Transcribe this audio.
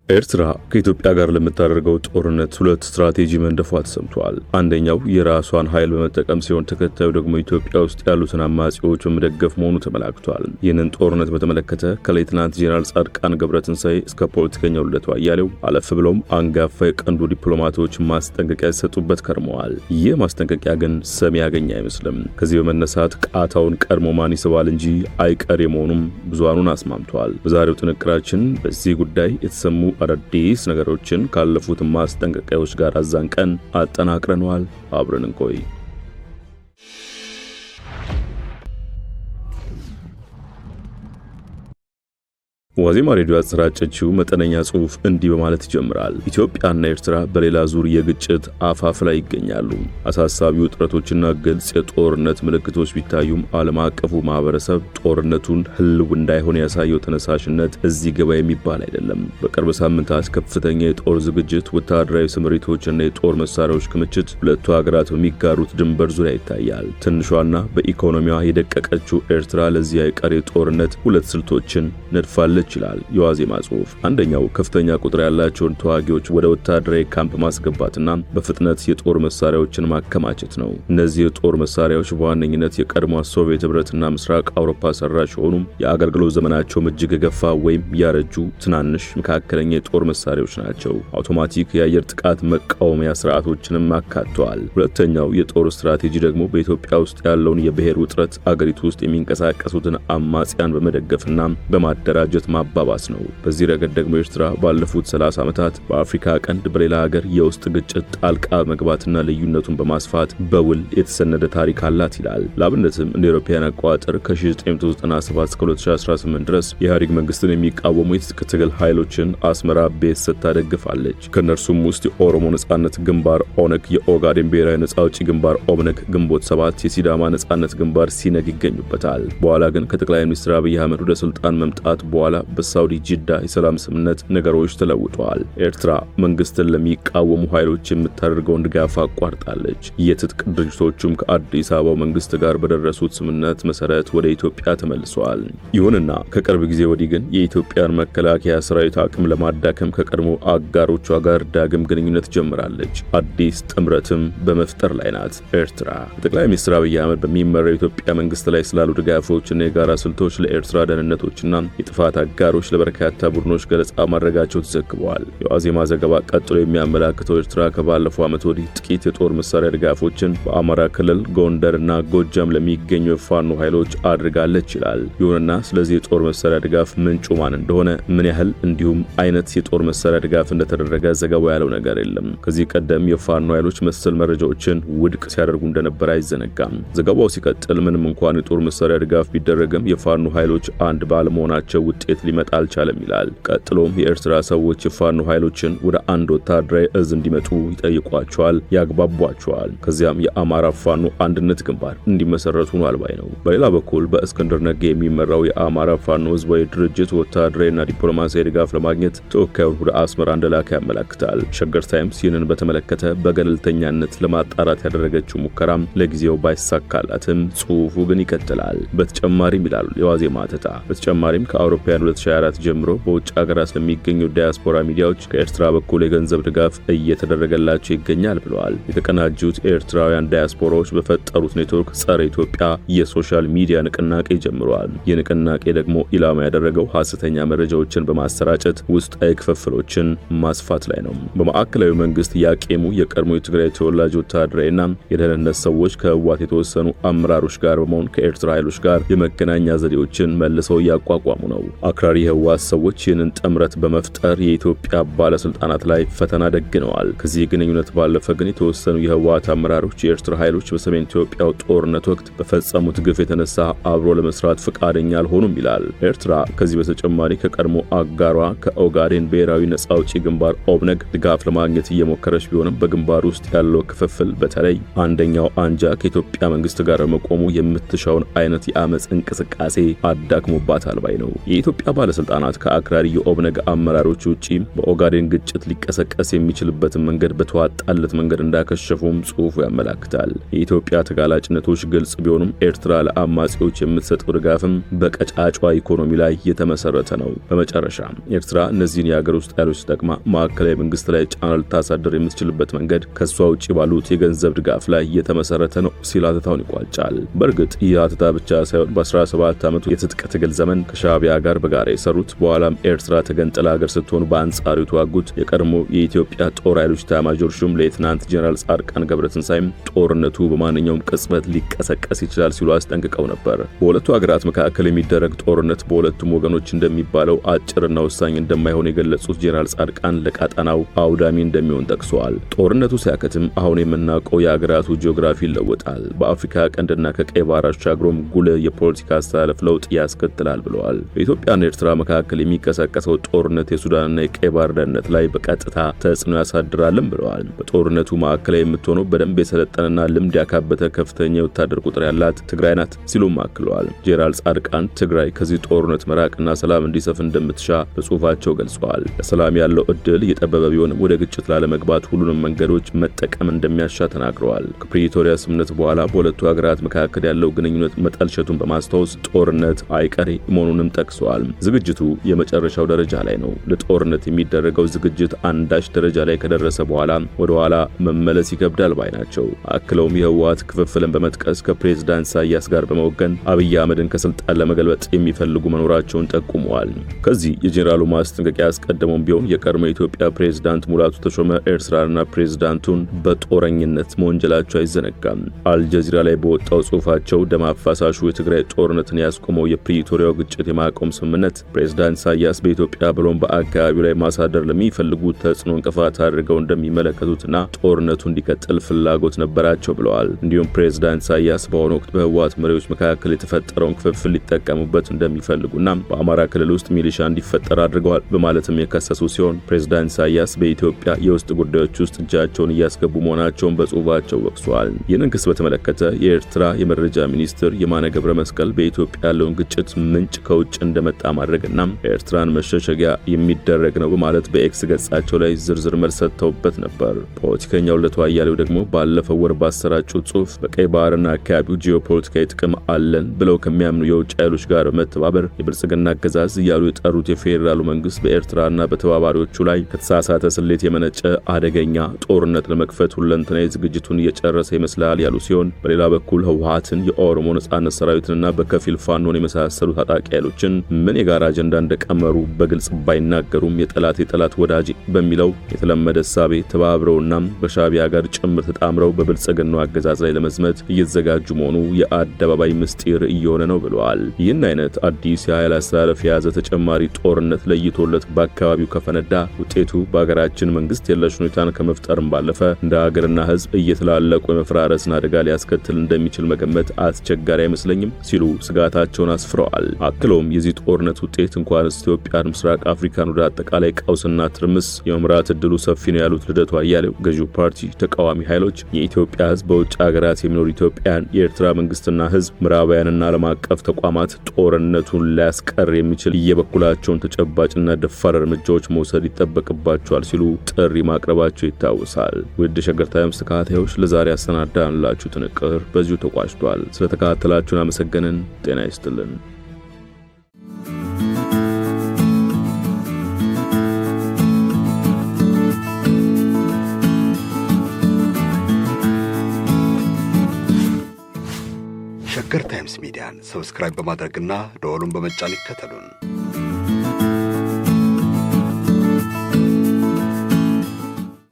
ኤርትራ ከኢትዮጵያ ጋር ለምታደርገው ጦርነት ሁለት ስትራቴጂ መንደፏ ተሰምቷል። አንደኛው የራሷን ኃይል በመጠቀም ሲሆን ተከታዩ ደግሞ ኢትዮጵያ ውስጥ ያሉትን አማጺዎች በመደገፍ መሆኑ ተመላክቷል። ይህንን ጦርነት በተመለከተ ከሌተናንት ጄኔራል ጻድቃን ገብረትንሳኤ እስከ ፖለቲከኛው ልደቱ አያሌው አለፍ ብሎም አንጋፋ የቀንዱ ዲፕሎማቶች ማስጠንቀቂያ ሲሰጡበት ከርመዋል። ይህ ማስጠንቀቂያ ግን ሰሚ ያገኘ አይመስልም። ከዚህ በመነሳት ቃታውን ቀድሞ ማን ይስባል እንጂ አይቀሬ መሆኑም ብዙሃኑን አስማምቷል። በዛሬው ጥንቅራችን በዚህ ጉዳይ የተሰሙ አዳዲስ ነገሮችን ካለፉት ማስጠንቀቂያዎች ጋር አዛንቀን አጠናቅረናል። አብረን እንቆይ። ዋዜማ ሬዲዮ ያሰራጨችው መጠነኛ ጽሑፍ እንዲህ በማለት ይጀምራል። ኢትዮጵያና ኤርትራ በሌላ ዙር የግጭት አፋፍ ላይ ይገኛሉ። አሳሳቢ ውጥረቶችና ግልጽ የጦርነት ምልክቶች ቢታዩም ዓለም አቀፉ ማህበረሰብ ጦርነቱን ህልው እንዳይሆን ያሳየው ተነሳሽነት እዚህ ገባ የሚባል አይደለም። በቅርብ ሳምንታት ከፍተኛ የጦር ዝግጅት፣ ወታደራዊ ስምሪቶችና የጦር መሳሪያዎች ክምችት ሁለቱ ሀገራት በሚጋሩት ድንበር ዙሪያ ይታያል። ትንሿና በኢኮኖሚዋ የደቀቀችው ኤርትራ ለዚህ አይቀሬ ጦርነት ሁለት ስልቶችን ነድፋለች ይችላል የዋዜማ ጽሑፍ። አንደኛው ከፍተኛ ቁጥር ያላቸውን ተዋጊዎች ወደ ወታደራዊ ካምፕ ማስገባትና በፍጥነት የጦር መሳሪያዎችን ማከማቸት ነው። እነዚህ የጦር መሳሪያዎች በዋነኝነት የቀድሞ ሶቪየት ህብረትና ምስራቅ አውሮፓ ሰራሽ የሆኑ የአገልግሎት ዘመናቸው እጅግ የገፋ ወይም ያረጁ ትናንሽ መካከለኛ የጦር መሳሪያዎች ናቸው። አውቶማቲክ የአየር ጥቃት መቃወሚያ ስርዓቶችንም አካተዋል። ሁለተኛው የጦር ስትራቴጂ ደግሞ በኢትዮጵያ ውስጥ ያለውን የብሔር ውጥረት፣ አገሪቱ ውስጥ የሚንቀሳቀሱትን አማጽያን በመደገፍና በማደራጀት ማባባስ ነው። በዚህ ረገድ ደግሞ ኤርትራ ባለፉት 30 ዓመታት በአፍሪካ ቀንድ በሌላ ሀገር የውስጥ ግጭት ጣልቃ መግባትና ልዩነቱን በማስፋት በውል የተሰነደ ታሪክ አላት ይላል። ለአብነትም እንደ አውሮፓውያን አቆጣጠር ከ1997 እስከ 2018 ድረስ የኢህአዴግ መንግስትን የሚቃወሙ የትጥቅ ትግል ኃይሎችን አስመራ ቤት ስታደግፋለች። ከእነርሱም ውስጥ የኦሮሞ ነጻነት ግንባር ኦነግ፣ የኦጋዴን ብሔራዊ ነጻ አውጪ ግንባር ኦብነግ፣ ግንቦት 7፣ የሲዳማ ነጻነት ግንባር ሲነግ ይገኙበታል። በኋላ ግን ከጠቅላይ ሚኒስትር አብይ አህመድ ወደ ስልጣን መምጣት በኋላ በሳውዲ ጅዳ የሰላም ስምምነት ነገሮች ተለውጠዋል። ኤርትራ መንግስትን ለሚቃወሙ ኃይሎች የምታደርገውን ድጋፍ አቋርጣለች። የትጥቅ ድርጅቶቹም ከአዲስ አበባው መንግስት ጋር በደረሱት ስምምነት መሰረት ወደ ኢትዮጵያ ተመልሰዋል። ይሁንና ከቅርብ ጊዜ ወዲህ ግን የኢትዮጵያን መከላከያ ሰራዊት አቅም ለማዳከም ከቀድሞ አጋሮቿ ጋር ዳግም ግንኙነት ጀምራለች። አዲስ ጥምረትም በመፍጠር ላይ ናት። ኤርትራ ጠቅላይ ሚኒስትር አብይ አህመድ በሚመራው የኢትዮጵያ መንግስት ላይ ስላሉ ድጋፎችና የጋራ ስልቶች ለኤርትራ ደህንነቶችና የጥፋት አጋሮች ለበርካታ ቡድኖች ገለጻ ማድረጋቸው ተዘግበዋል። የዋዜማ ዘገባ ቀጥሎ የሚያመላክተው ኤርትራ ከባለፈው ዓመት ወዲህ ጥቂት የጦር መሳሪያ ድጋፎችን በአማራ ክልል ጎንደርና ጎጃም ለሚገኙ የፋኖ ኃይሎች አድርጋለች ይላል። ይሁንና ስለዚህ የጦር መሳሪያ ድጋፍ ምንጩ ማን እንደሆነ፣ ምን ያህል እንዲሁም አይነት የጦር መሳሪያ ድጋፍ እንደተደረገ ዘገባው ያለው ነገር የለም። ከዚህ ቀደም የፋኖ ኃይሎች መሰል መረጃዎችን ውድቅ ሲያደርጉ እንደነበር አይዘነጋም። ዘገባው ሲቀጥል ምንም እንኳን የጦር መሳሪያ ድጋፍ ቢደረግም የፋኖ ኃይሎች አንድ ባለመሆናቸው ውጤት ሊመጣ አልቻለም ይላል። ቀጥሎም የኤርትራ ሰዎች የፋኖ ኃይሎችን ወደ አንድ ወታደራዊ እዝ እንዲመጡ ይጠይቋቸዋል፣ ያግባቧቸዋል። ከዚያም የአማራ ፋኖ አንድነት ግንባር እንዲመሰረቱ ነው አልባይ ነው። በሌላ በኩል በእስክንድር ነጋ የሚመራው የአማራ ፋኖ ህዝባዊ ድርጅት ወታደራዊና ዲፕሎማሲያዊ ድጋፍ ለማግኘት ተወካዩን ወደ አስመራ እንደላከ ያመለክታል። ሸገር ታይምስ ይህንን በተመለከተ በገለልተኛነት ለማጣራት ያደረገችው ሙከራም ለጊዜው ባይሳካላትም ጽሑፉ ግን ይቀጥላል። በተጨማሪም ይላሉ የዋዜማ ተታ በተጨማሪም ከአውሮፓውያን 2024 ጀምሮ በውጭ ሀገራት ለሚገኙ ዲያስፖራ ሚዲያዎች ከኤርትራ በኩል የገንዘብ ድጋፍ እየተደረገላቸው ይገኛል ብለዋል። የተቀናጁት ኤርትራውያን ዲያስፖራዎች በፈጠሩት ኔትወርክ ጸረ ኢትዮጵያ የሶሻል ሚዲያ ንቅናቄ ጀምረዋል። ይህ ንቅናቄ ደግሞ ኢላማ ያደረገው ሐሰተኛ መረጃዎችን በማሰራጨት ውስጣዊ ክፍፍሎችን ማስፋት ላይ ነው። በማዕከላዊ መንግስት ያቄሙ የቀድሞ የትግራይ ተወላጅ ወታደራዊና የደህንነት ሰዎች ከህወሓት የተወሰኑ አመራሮች ጋር በመሆን ከኤርትራ ኃይሎች ጋር የመገናኛ ዘዴዎችን መልሰው እያቋቋሙ ነው። አክራሪ የህወሓት ሰዎች ይህንን ጥምረት በመፍጠር የኢትዮጵያ ባለስልጣናት ላይ ፈተና ደግነዋል። ከዚህ ግንኙነት ባለፈ ግን የተወሰኑ የህወሓት አመራሮች የኤርትራ ኃይሎች በሰሜን ኢትዮጵያው ጦርነት ወቅት በፈጸሙት ግፍ የተነሳ አብሮ ለመስራት ፈቃደኛ አልሆኑም ይላል። ኤርትራ ከዚህ በተጨማሪ ከቀድሞ አጋሯ ከኦጋዴን ብሔራዊ ነጻ አውጪ ግንባር ኦብነግ ድጋፍ ለማግኘት እየሞከረች ቢሆንም በግንባር ውስጥ ያለው ክፍፍል በተለይ አንደኛው አንጃ ከኢትዮጵያ መንግስት ጋር በመቆሙ የምትሻውን አይነት የአመጽ እንቅስቃሴ አዳክሞባታል ባይ ነው። የኢትዮጵያ የኢትዮጵያ ባለስልጣናት ከአክራሪ የኦብነግ አመራሮች ውጪ በኦጋዴን ግጭት ሊቀሰቀስ የሚችልበትን መንገድ በተዋጣለት መንገድ እንዳከሸፉም ጽሑፉ ያመላክታል። የኢትዮጵያ ተጋላጭነቶች ግልጽ ቢሆኑም ኤርትራ ለአማጺዎች የምትሰጠው ድጋፍም በቀጫጯ ኢኮኖሚ ላይ የተመሰረተ ነው። በመጨረሻ ኤርትራ እነዚህን የሀገር ውስጥ ኃይሎች ተጠቅማ ማዕከላዊ መንግስት ላይ ጫና ልታሳድር የምትችልበት መንገድ ከሷ ውጪ ባሉት የገንዘብ ድጋፍ ላይ የተመሰረተ ነው ሲል አተታውን ይቋጫል። በእርግጥ ይህ አተታ ብቻ ሳይሆን በ17 ዓመቱ የትጥቅ ትግል ዘመን ከሻዕቢያ ጋር በጋራ የሰሩት በኋላም ኤርትራ ተገንጥላ ሀገር ስትሆን በአንጻሩ የተዋጉት የቀድሞ የኢትዮጵያ ጦር ኃይሎች ኤታማዦር ሹም ሌተናንት ጄኔራል ጻድቃን ገብረትንሳኤም ጦርነቱ በማንኛውም ቅጽበት ሊቀሰቀስ ይችላል ሲሉ አስጠንቅቀው ነበር። በሁለቱ ሀገራት መካከል የሚደረግ ጦርነት በሁለቱም ወገኖች እንደሚባለው አጭርና ወሳኝ እንደማይሆን የገለጹት ጄኔራል ጻድቃን ለቀጣናው አውዳሚ እንደሚሆን ጠቅሰዋል። ጦርነቱ ሲያከትም አሁን የምናውቀው የሀገራቱ ጂኦግራፊ ይለወጣል። በአፍሪካ ቀንድና ከቀይ ባህር አሻግሮም ጉልህ የፖለቲካ አስተላለፍ ለውጥ ያስከትላል ብለዋል። በኢትዮጵያና ኤርትራ መካከል የሚቀሰቀሰው ጦርነት የሱዳንና የቀይ ባህር ደህንነት ላይ በቀጥታ ተጽዕኖ ያሳድራልም ብለዋል። በጦርነቱ ማዕከላዊ የምትሆነው በደንብ የሰለጠነና ልምድ ያካበተ ከፍተኛ የወታደር ቁጥር ያላት ትግራይ ናት ሲሉም አክለዋል። ጄኔራል ጻድቃን ትግራይ ከዚህ ጦርነት መራቅና ሰላም እንዲሰፍን እንደምትሻ በጽሑፋቸው ገልጸዋል። ለሰላም ያለው እድል እየጠበበ ቢሆንም ወደ ግጭት ላለመግባት ሁሉንም መንገዶች መጠቀም እንደሚያሻ ተናግረዋል። ከፕሪቶሪያ ስምምነት በኋላ በሁለቱ ሀገራት መካከል ያለው ግንኙነት መጠልሸቱን በማስታወስ ጦርነት አይቀሬ መሆኑንም ጠቅሰዋል። ዝግጅቱ የመጨረሻው ደረጃ ላይ ነው። ለጦርነት የሚደረገው ዝግጅት አንዳች ደረጃ ላይ ከደረሰ በኋላ ወደ ኋላ መመለስ ይከብዳል ባይ ናቸው። አክለውም የህወሓት ክፍፍልን በመጥቀስ ከፕሬዝዳንት ኢሳያስ ጋር በመወገን አብይ አህመድን ከስልጣን ለመገልበጥ የሚፈልጉ መኖራቸውን ጠቁመዋል። ከዚህ የጄኔራሉ ማስጠንቀቂያ አስቀድሞም ቢሆን የቀድሞ የኢትዮጵያ ፕሬዝዳንት ሙላቱ ተሾመ ኤርትራና ፕሬዝዳንቱን በጦረኝነት መወንጀላቸው አይዘነጋም። አልጀዚራ ላይ በወጣው ጽሑፋቸው ደም አፋሳሹ የትግራይ ጦርነትን ያስቆመው የፕሪቶሪያው ግጭት የማቆም ስምምነት ፕሬዝዳንት ኢሳያስ በኢትዮጵያ ብሎም በአካባቢው ላይ ማሳደር ለሚፈልጉ ተጽዕኖ እንቅፋት አድርገው እንደሚመለከቱትና ጦርነቱ እንዲቀጥል ፍላጎት ነበራቸው ብለዋል። እንዲሁም ፕሬዝዳንት ኢሳያስ በአሁኑ ወቅት በህወሓት መሪዎች መካከል የተፈጠረውን ክፍፍል ሊጠቀሙበት እንደሚፈልጉና በአማራ ክልል ውስጥ ሚሊሻ እንዲፈጠር አድርገዋል በማለትም የከሰሱ ሲሆን ፕሬዝዳንት ኢሳያስ በኢትዮጵያ የውስጥ ጉዳዮች ውስጥ እጃቸውን እያስገቡ መሆናቸውን በጽሑፋቸው ወቅሰዋል። ይህንን ክስ በተመለከተ የኤርትራ የመረጃ ሚኒስትር የማነ ገብረ መስቀል በኢትዮጵያ ያለውን ግጭት ምንጭ ከውጭ እንደመጣ ማድረግና ኤርትራን መሸሸጊያ የሚደረግ ነው በማለት በኤክስ ገጻቸው ላይ ዝርዝር መልስ ሰጥተውበት ነበር። ፖለቲከኛው ልደቱ አያሌው ደግሞ ባለፈው ወር ባሰራጩት ጽሑፍ በቀይ ባህርና አካባቢው ጂኦፖለቲካዊ ጥቅም አለን ብለው ከሚያምኑ የውጭ ኃይሎች ጋር መተባበር የብልጽግና አገዛዝ እያሉ የጠሩት የፌዴራሉ መንግስት በኤርትራና በተባባሪዎቹ ላይ ከተሳሳተ ስሌት የመነጨ አደገኛ ጦርነት ለመክፈት ሁለንተናዊ ዝግጅቱን እየጨረሰ ይመስላል ያሉ ሲሆን በሌላ በኩል ህወሓትን፣ የኦሮሞ ነጻነት ሰራዊትንና በከፊል ፋኖን የመሳሰሉ ታጣቂ ኃይሎችን ምን የጋራ አጀንዳ እንደቀመሩ በግልጽ ባይናገሩም የጠላት ወዳጅ በሚለው የተለመደ እሳቤ ተባብረውና በሻዕቢያ ጋር ጭምር ተጣምረው በብልጽግናው አገዛዝ ላይ ለመዝመት እየተዘጋጁ መሆኑ የአደባባይ ምስጢር እየሆነ ነው ብለዋል። ይህን አይነት አዲስ የኃይል አስተላለፍ የያዘ ተጨማሪ ጦርነት ለይቶለት በአካባቢው ከፈነዳ ውጤቱ በሀገራችን መንግስት የለሽ ሁኔታን ከመፍጠርም ባለፈ እንደ ሀገርና ህዝብ እየተላለቁ የመፍራረስን አደጋ ሊያስከትል እንደሚችል መገመት አስቸጋሪ አይመስለኝም ሲሉ ስጋታቸውን አስፍረዋል። አክለውም የዚህ ጦርነት ውጤት እንኳንስ ኢትዮጵያን፣ ምስራቅ አፍሪካን ወደ አጠቃላይ ቀውስና ትርምስ የመምራት እድሉ ሰፊ ነው ያሉት ልደቱ አያሌው ገዢው ፓርቲ፣ ተቃዋሚ ኃይሎች፣ የኢትዮጵያ ህዝብ፣ በውጭ ሀገራት የሚኖሩ ኢትዮጵያን፣ የኤርትራ መንግስትና ህዝብ፣ ምዕራባውያንና ዓለም አቀፍ ተቋማት ጦርነቱን ሊያስቀር የሚችል የበኩላቸውን ተጨባጭና ደፋር እርምጃዎች መውሰድ ይጠበቅባቸዋል ሲሉ ጥሪ ማቅረባቸው ይታወሳል። ውድ ሸገር ታይምስ ተከታታዮች ለዛሬ ያሰናዳንላችሁ ጥንቅር በዚሁ ተቋጭቷል። ስለተከታተላችሁን አመሰገንን። ጤና ይስጥልን። ሸገር ታይምስ ሚዲያን ሰብስክራይብ በማድረግና ደወሉን በመጫን ይከተሉን።